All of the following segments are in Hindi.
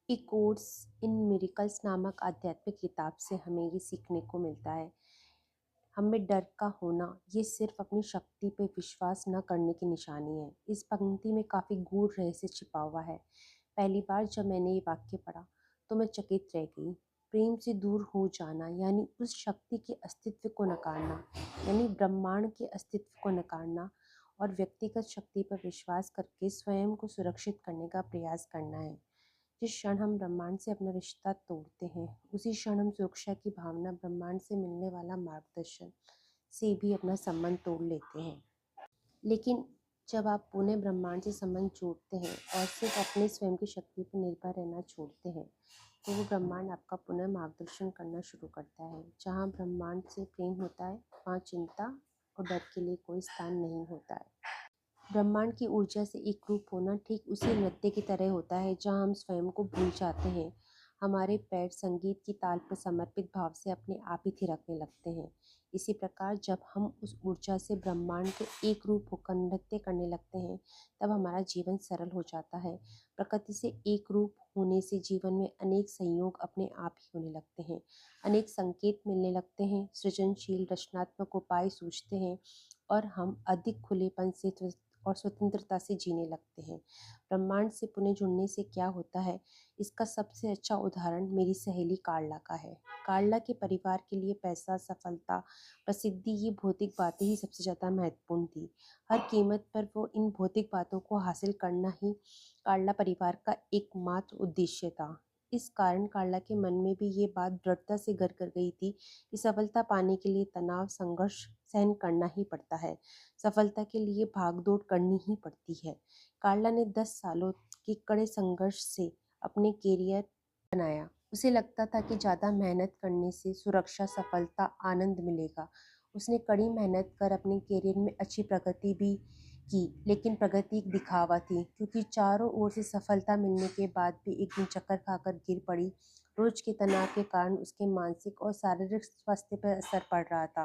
ए कोर्स इन मिरेकल्स नामक आध्यात्मिक किताब से हमें ये सीखने को मिलता है। हमें डर का होना ये सिर्फ अपनी शक्ति पे विश्वास न करने की निशानी है। इस पंक्ति में काफ़ी गूढ़ रहस्य छिपा हुआ है। पहली बार जब मैंने ये वाक्य पढ़ा तो मैं चकित रह गई। प्रेम से दूर हो जाना यानी उस शक्ति के अस्तित्व को नकारना, यानी ब्रह्मांड के अस्तित्व को नकारना और व्यक्तिगत शक्ति पर विश्वास करके स्वयं को सुरक्षित करने का प्रयास करना है। जिस क्षण हम ब्रह्मांड से अपना रिश्ता तोड़ते हैं, उसी क्षण हम सुरक्षा की भावना, ब्रह्मांड से मिलने वाला मार्गदर्शन से भी अपना संबंध तोड़ लेते हैं। लेकिन जब आप पुनः ब्रह्मांड से संबंध जोड़ते हैं और सिर्फ अपने स्वयं की शक्ति पर निर्भर रहना छोड़ते हैं, तो वो ब्रह्मांड आपका पुनः मार्गदर्शन करना शुरू करता है। जहाँ ब्रह्मांड से प्रेम होता है, वहाँ चिंता और डर के लिए कोई स्थान नहीं होता है। ब्रह्मांड की ऊर्जा से एकरूप होना ठीक उसी नृत्य की तरह होता है जहाँ हम स्वयं को भूल जाते हैं। हमारे पैर संगीत की ताल पर समर्पित भाव से अपने आप ही थिरकने लगते हैं। इसी प्रकार जब हम उस ऊर्जा से ब्रह्मांड के एक रूप होकर नृत्य करने लगते हैं, तब हमारा जीवन सरल हो जाता है। प्रकृति से एक रूप होने से जीवन में अनेक संयोग अपने आप ही होने लगते हैं, अनेक संकेत मिलने लगते हैं, सृजनशील रचनात्मक उपाय सूझते हैं और हम अधिक खुलेपन से और स्वतंत्रता से जीने लगते हैं। ब्रह्मांड से पुनः जुड़ने से क्या होता है, इसका सबसे अच्छा उदाहरण मेरी सहेली कार्ला का है। कार्ला के परिवार के लिए पैसा, सफलता, प्रसिद्धि, ये भौतिक बातें ही सबसे ज़्यादा महत्वपूर्ण थी। हर कीमत पर वो इन भौतिक बातों को हासिल करना ही कार्ला परिवार का एकमात्र उद्देश्य था। इस कारण कार्ला के मन में भी ये बात दृढ़ता से घर कर गई थी कि सफलता पाने के लिए तनाव, संघर्ष सहन करना ही पड़ता है। सफलता के लिए भागदौड़ करनी ही पड़ती है। कार्ला ने 10 सालों के कड़े संघर्ष से अपने कैरियर बनाया। उसे लगता था कि ज़्यादा मेहनत करने से सुरक्षा, सफलता, आनंद मिलेगा। उसने कड़ी मेहनत कर अपने कैरियर में अच्छी प्रगति भी की, लेकिन प्रगति एक दिखावा थी, क्योंकि चारों ओर से सफलता मिलने के बाद भी एक दिन चक्कर खाकर गिर पड़ी। रोज के तनाव के कारण उसके मानसिक और शारीरिक स्वास्थ्य पर असर पड़ रहा था।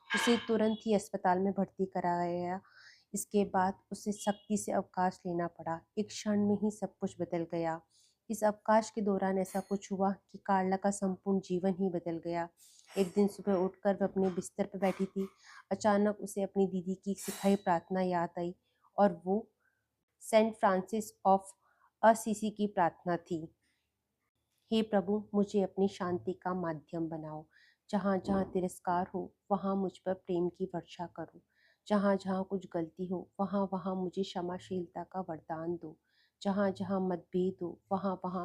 उसे तुरंत ही अस्पताल में भर्ती कराया गया। इसके बाद उसे सख्ती से अवकाश लेना पड़ा। एक क्षण में ही सब कुछ बदल गया। इस अवकाश के दौरान ऐसा कुछ हुआ कि कार्ला का संपूर्ण जीवन ही बदल गया। एक दिन सुबह उठकर वह अपने बिस्तर पर बैठी थी। अचानक उसे अपनी दीदी की सिखाई प्रार्थना याद आई, और वो सेंट फ्रांसिस ऑफ असीसी की प्रार्थना थी। हे प्रभु, मुझे अपनी शांति का माध्यम बनाओ। जहाँ जहाँ तिरस्कार हो, वहाँ मुझ पर प्रेम की वर्षा करो। जहाँ जहाँ कुछ गलती हो, वहाँ वहाँ मुझे क्षमाशीलता का वरदान दो। जहाँ जहाँ मतभेद हो, वहाँ वहाँ